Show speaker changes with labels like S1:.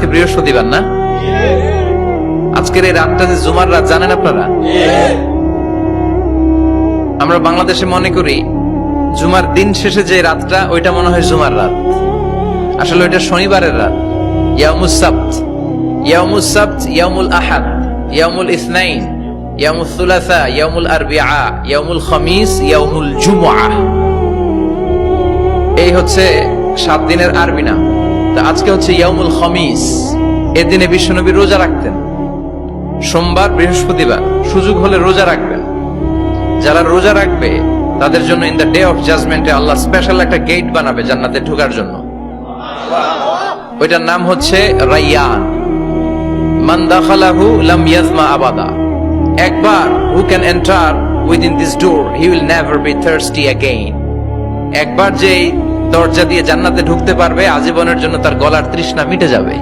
S1: আজকে বৃহস্পতিবার না? আজকের এই রাতটা যে জুমার রাত জানেন আপনারা? আমরা বাংলাদেশে মনে করি জুমার দিন শেষে যে রাতটা ওইটা মনে হয় জুমার রাত, আসলে ওইটা শনিবারের রাত। ইয়াউমুস সাবত, ইয়াউমুস সাবত, ইয়াউমুল আহাদ, ইয়াউমুল ইসনাইন, ইয়াউমুল সুলাসা, ইয়াউমুল আরবিআ, ইয়াউমুল খামিস, ইয়াউমুল জুমআ। এই হচ্ছে 7 দিনের আরবি নাম। তা আজকে হচ্ছে ইয়াউমুল খামিস। এর দিনে বিশ্বনবী রোজা রাখতেন, সোমবার বৃহস্পতিবার সুযোগ হলে রোজা রাখবেন। যারা রোজা রাখবে তাদের জন্য ইন দ্য ডে অফ জাজমেন্টে আল্লাহ স্পেশাল একটা গেট বানাবে জান্নাতে ঢোকার জন্য। ওইটার নাম হচ্ছে রাইয়ান। মান দাখালাহু লাম ইয়াজমা আবাদা। একবার who can enter within this door he will never be thirsty again. একবার যে দরজা দিয়ে জান্নাতে ঢুকতে পারবে আজীবনের জন্য তার গলার তৃষ্ণা মিটে যাবে।